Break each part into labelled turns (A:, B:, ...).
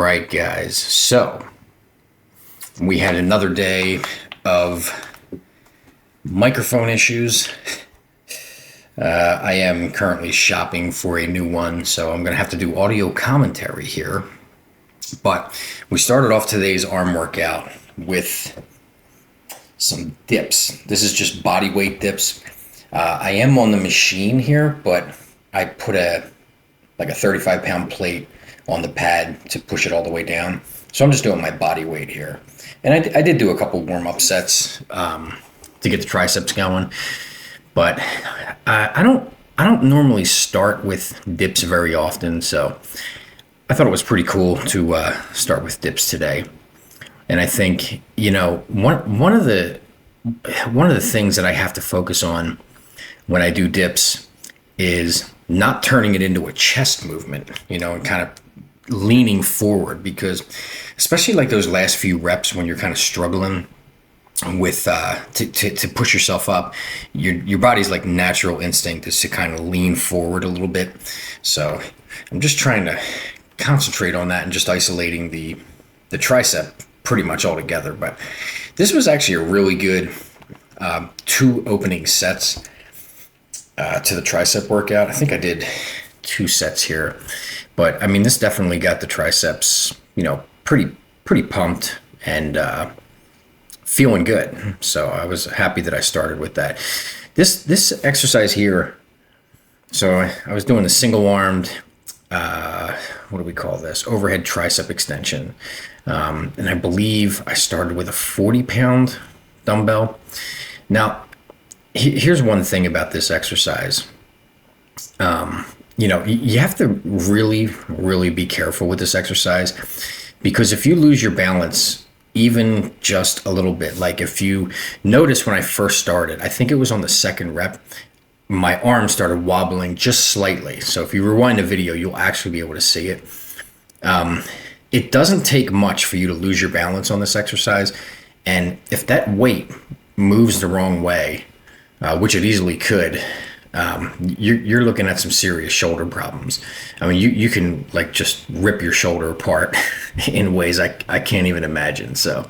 A: right, guys. So we had another day of microphone issues. I am currently shopping for a new one, so I'm going to have to do audio commentary here. But we started off today's arm workout with some dips. This is just body weight dips. I am on the machine here, but I put a 35-pound plate on the pad to push it all the way down. So I'm just doing my body weight here. And I did do a couple warm-up sets to get the triceps going. But I don't normally start with dips very often, so I thought it was pretty cool to start with dips today. And I think, one of the things that I have to focus on when I do dips is not turning it into a chest movement, and kind of leaning forward, because especially like those last few reps when you're kind of struggling with to push yourself up, your body's like natural instinct is to kind of lean forward a little bit. So I'm just trying to concentrate on that and just isolating the tricep pretty much all together. But this was actually a really good 2 opening sets to the tricep workout. I think I did 2 sets here, but I mean, this definitely got the triceps, pretty pumped and feeling good. So I was happy that I started with that. This exercise here, so I was doing the single armed, what do we call this? Overhead tricep extension. And I believe I started with a 40-pound dumbbell. Now, here's one thing about this exercise. You have to really, really be careful with this exercise, because if you lose your balance even just a little bit, like if you notice when I first started, I think it was on the second rep, my arm started wobbling just slightly. So if you rewind the video, you'll actually be able to see it. It doesn't take much for you to lose your balance on this exercise. And if that weight moves the wrong way, which it easily could, you're looking at some serious shoulder problems. I mean, you can like just rip your shoulder apart in ways I can't even imagine. So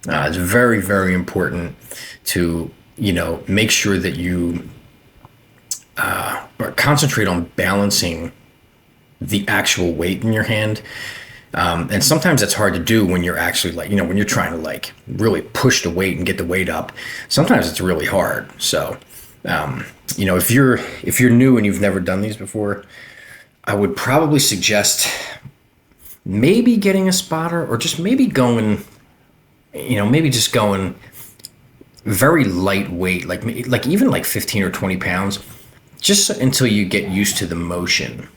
A: it's very, very important to, make sure that you concentrate on balancing the actual weight in your hand. And sometimes that's hard to do when you're actually when you're trying to really push the weight and get the weight up. Sometimes it's really hard. So, if you're new and you've never done these before, I would probably suggest maybe getting a spotter, or just maybe going, just going very lightweight, like even like 15 or 20 pounds, just until you get used to the motion.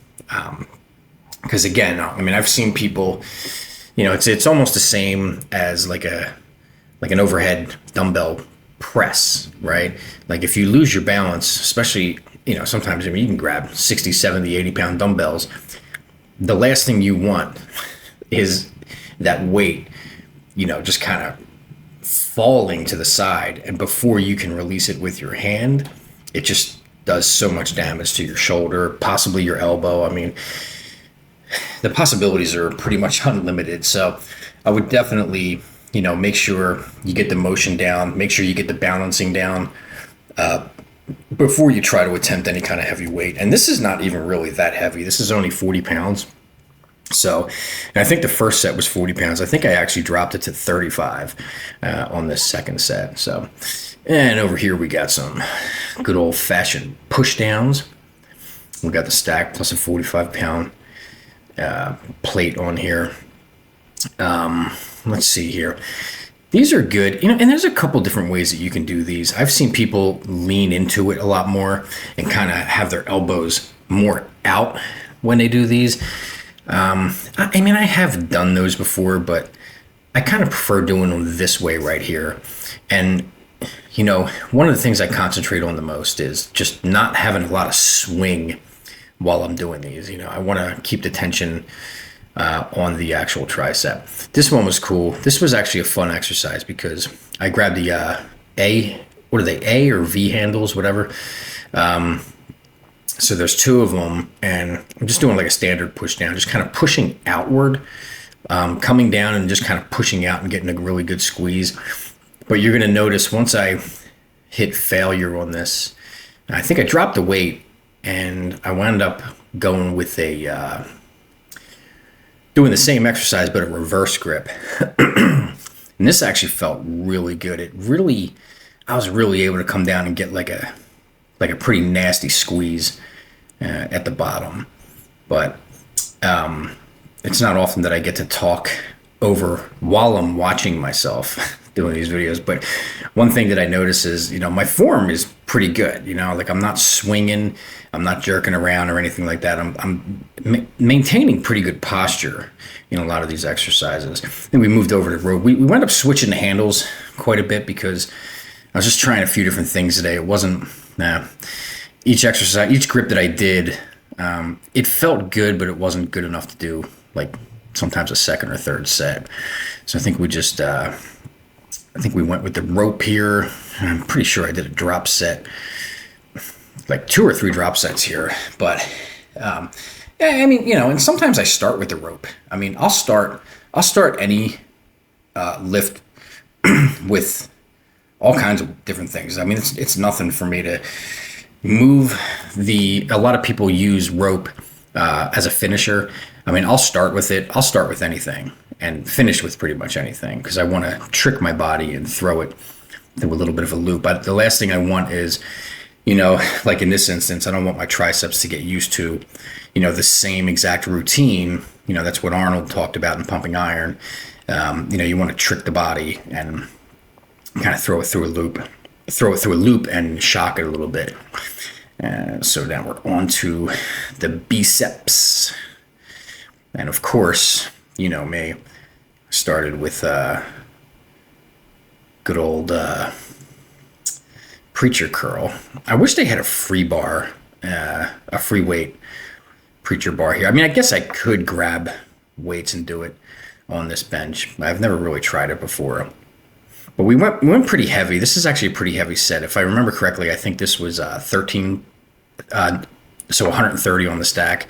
A: Because again, I mean, I've seen people, it's almost the same as like an overhead dumbbell press, right? Like if you lose your balance, especially, sometimes, you can grab 60, 70, 80-pound dumbbells. The last thing you want is that weight, just kind of falling to the side. And before you can release it with your hand, it just does so much damage to your shoulder, possibly your elbow. I mean, the possibilities are pretty much unlimited. So I would definitely, make sure you get the motion down, make sure you get the balancing down before you try to attempt any kind of heavy weight. And this is not even really that heavy. This is only 40 pounds. So, and I think the first set was 40 pounds. I think I actually dropped it to 35 on this second set. So, and over here we got some good old fashioned push downs. We got the stack plus a 45-pound plate on here. Let's see here. These are good, and there's a couple different ways that you can do these. I've seen people lean into it a lot more and kind of have their elbows more out when they do these. I mean, I have done those before, but I kind of prefer doing them this way right here. And, one of the things I concentrate on the most is just not having a lot of swing while I'm doing these. I want to keep the tension on the actual tricep. This one was cool. This was actually a fun exercise because I grabbed the A or V handles, whatever. So there's 2 of them, and I'm just doing like a standard push down, just kind of pushing outward coming down and just kind of pushing out and getting a really good squeeze. But you're going to notice once I hit failure on this, I think I dropped the weight and I wound up going with doing the same exercise, but a reverse grip. And this actually felt really good. I was really able to come down and get like a pretty nasty squeeze at the bottom. But it's not often that I get to talk over while I'm watching myself doing these videos. But one thing that I notice is, my form is pretty good. Like I'm not swinging, I'm not jerking around or anything like that. I'm maintaining pretty good posture in a lot of these exercises. Then we moved over to rope. We wound up switching the handles quite a bit because I was just trying a few different things today. It wasn't each exercise, each grip that I did, it felt good, but it wasn't good enough to do like sometimes a second or third set. So I think we went with the rope here. I'm pretty sure I did a drop set, like 2 or 3 drop sets here. But yeah, and sometimes I start with the rope. I'll start any lift with all kinds of different things. It's nothing for me to move a lot of people use rope as a finisher. I'll start with it. I'll start with anything and finish with pretty much anything because I want to trick my body and throw it through a little bit of a loop. But the last thing I want is, like in this instance, I don't want my triceps to get used to, the same exact routine. That's what Arnold talked about in Pumping Iron. You want to trick the body and kind of throw it through a loop and shock it a little bit. So now we're on to the biceps. And of course, me, started with good old preacher curl. I wish they had a free bar, a free weight preacher bar here. I guess I could grab weights and do it on this bench. I've never really tried it before. But we went pretty heavy. This is actually a pretty heavy set. If I remember correctly, I think this was 13, so 130 on the stack.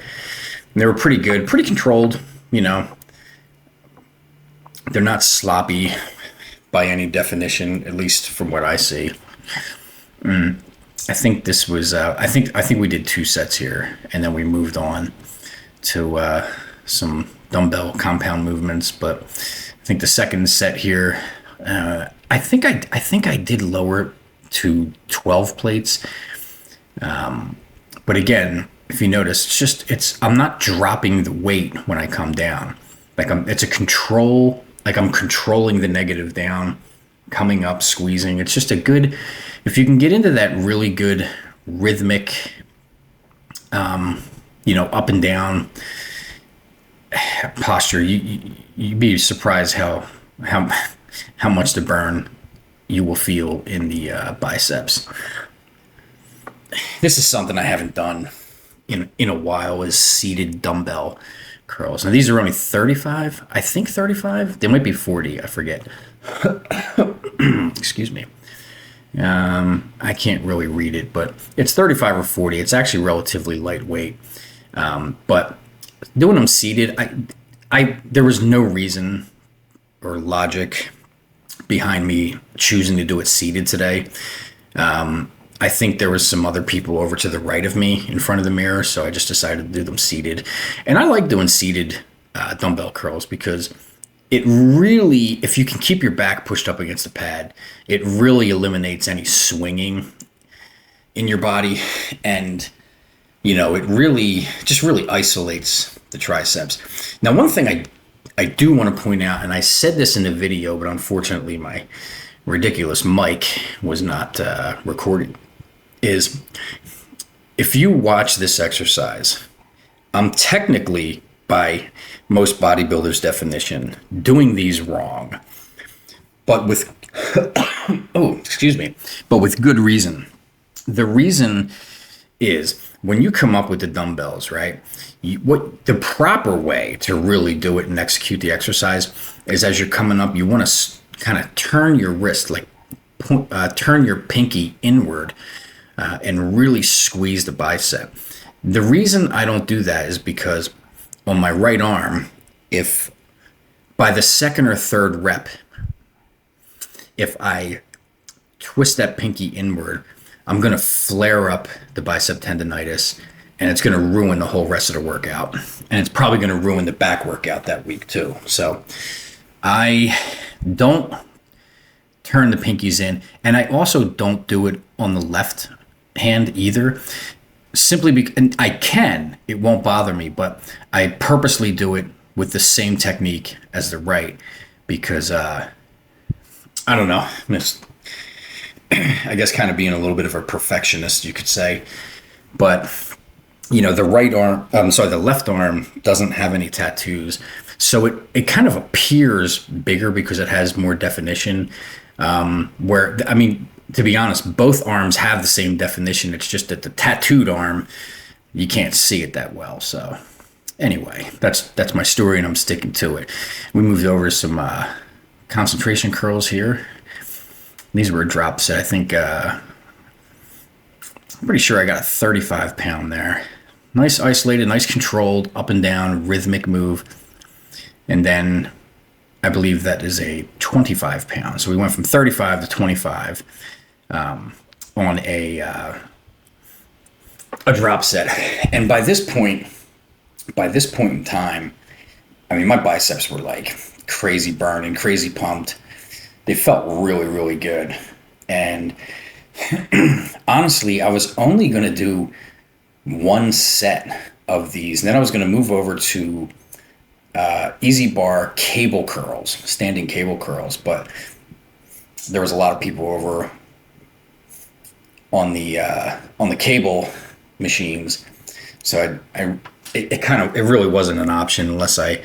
A: And they were pretty good, pretty controlled, They're not sloppy by any definition, at least from what I see. I think this was, I think we did 2 sets here, and then we moved on to some dumbbell compound movements. But I think the second set here, I think I did lower it to 12 plates. But again, if you notice, I'm not dropping the weight when I come down. It's a control, like I'm controlling the negative down, coming up, squeezing. It's just if you can get into that really good rhythmic, up and down posture, you'd be surprised how much the burn you will feel in the biceps. This is something I haven't done in a while, is seated dumbbell curls. Now these are only 35. I think 35. They might be 40. I forget. Excuse me. I can't really read it, but it's 35 or 40. It's actually relatively lightweight. But doing them seated, there was no reason or logic behind me choosing to do it seated today. I think there was some other people over to the right of me in front of the mirror, so I just decided to do them seated. And I like doing seated dumbbell curls because it really, if you can keep your back pushed up against the pad, it really eliminates any swinging in your body. And, it really isolates the triceps. Now, one thing I do want to point out, and I said this in the video, but unfortunately my ridiculous mic was not recorded, is if you watch this exercise, I'm technically, by most bodybuilders' definition, doing these wrong, but with but with good reason. The reason is when you come up with the dumbbells, right? What the proper way to really do it and execute the exercise is, as you're coming up, you want to kind of turn your wrist, turn your pinky inward, and really squeeze the bicep. The reason I don't do that is because on my right arm, if by the second or third rep, if I twist that pinky inward, I'm going to flare up the bicep tendonitis, and it's going to ruin the whole rest of the workout. And it's probably going to ruin the back workout that week too. So I don't turn the pinkies in, and I also don't do it on the left hand either. Simply because I can, it won't bother me, but I purposely do it with the same technique as the right because I don't know, I'm just, I guess kind of being a little bit of a perfectionist, you could say. But the the left arm doesn't have any tattoos, so it kind of appears bigger because it has more definition. To be honest, both arms have the same definition. It's just that the tattooed arm, you can't see it that well. So anyway, that's my story, and I'm sticking to it. We moved over to some concentration curls here. These were a drop set. I think I'm pretty sure I got a 35 pound there. Nice isolated, nice controlled, up and down, rhythmic move. And then I believe that is a 25 pound. So we went from 35 to 25 on a drop set. And by this point in time, I mean, my biceps were like crazy burning, crazy pumped. They felt really, really good. And honestly, I was only going to do one set of these. And then I was going to move over to Easy Bar cable curls, standing cable curls. But there was a lot of people over on the cable machines. So it really wasn't an option unless I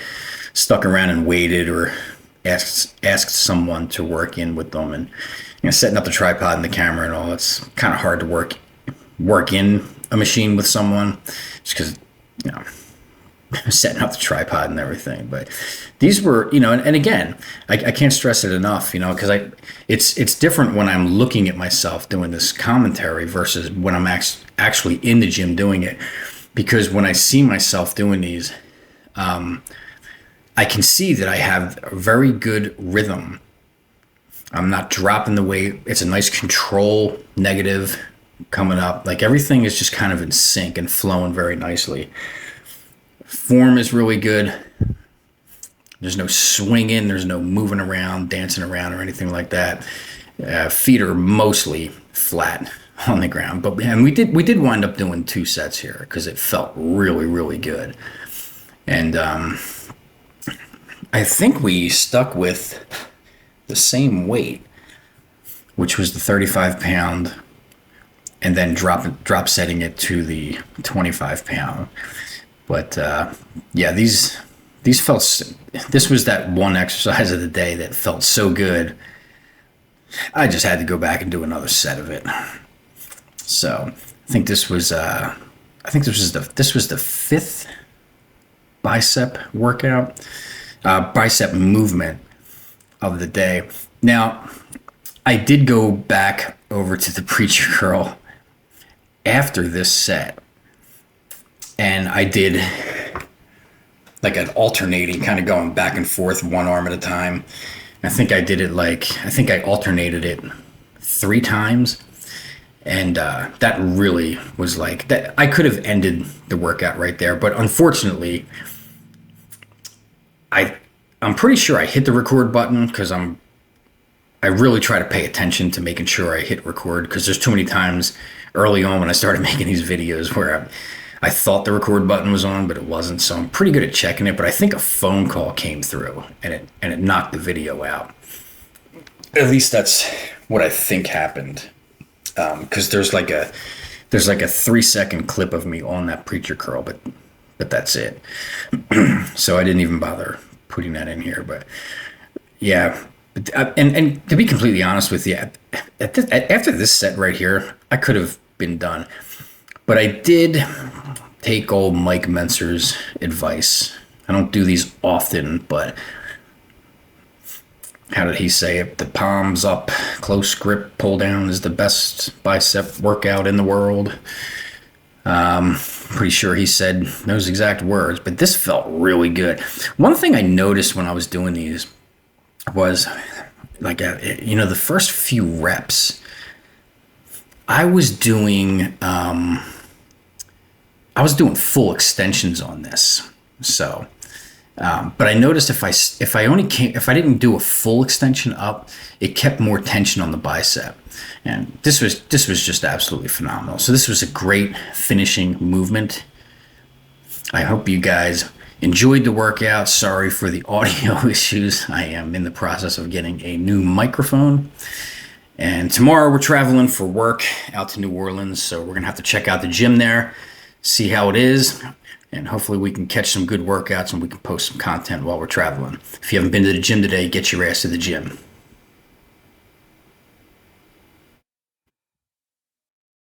A: stuck around and waited or asked someone to work in with them. And setting up the tripod and the camera and all, it's kind of hard to work in a machine with someone just because setting up the tripod and everything. But these were, and again, I can't stress it enough, because it's different when I'm looking at myself doing this commentary versus when I'm actually in the gym doing it. Because when I see myself doing these, I can see that I have a very good rhythm. I'm not dropping the weight. It's a nice control negative coming up. Like everything is just kind of in sync and flowing very nicely. Form is really good. There's no swinging. There's no moving around, dancing around, or anything like that. Feet are mostly flat on the ground. And we did wind up doing 2 sets here because it felt really, really good. And I think we stuck with the same weight, which was the 35 pound, and then drop setting it to the 25 pound. But these felt. This was that one exercise of the day that felt so good. I just had to go back and do another set of it. So I think this was. This was the 5th bicep workout, bicep movement of the day. Now, I did go back over to the preacher curl after this set. And I did like an alternating, kind of going back and forth, one arm at a time. I think I alternated it 3 times. And that really was like that. I could have ended the workout right there. But unfortunately, I'm pretty sure I hit the record button because I really try to pay attention to making sure I hit record, because there's too many times early on when I started making these videos where I thought the record button was on, but it wasn't. So I'm pretty good at checking it. But I think a phone call came through and it knocked the video out. At least that's what I think happened. Because there's like a 3-second clip of me on that preacher curl, but that's it. So I didn't even bother putting that in here. But yeah, and to be completely honest with you, after this set right here, I could have been done. But I did take old Mike Mentzer's advice. I don't do these often, but how did he say it? The palms up, close grip, pull down is the best bicep workout in the world. Pretty sure he said those exact words, but this felt really good. One thing I noticed when I was doing these was like, the first few reps, I was doing, full extensions on this. So, but I noticed if I didn't do a full extension up, it kept more tension on the bicep, and this was just absolutely phenomenal. So this was a great finishing movement. I hope you guys enjoyed the workout. Sorry for the audio issues. I am in the process of getting a new microphone. And tomorrow we're traveling for work out to New Orleans. So we're going to have to check out the gym there, see how it is. And hopefully we can catch some good workouts and we can post some content while we're traveling. If you haven't been to the gym today, get your ass to the gym.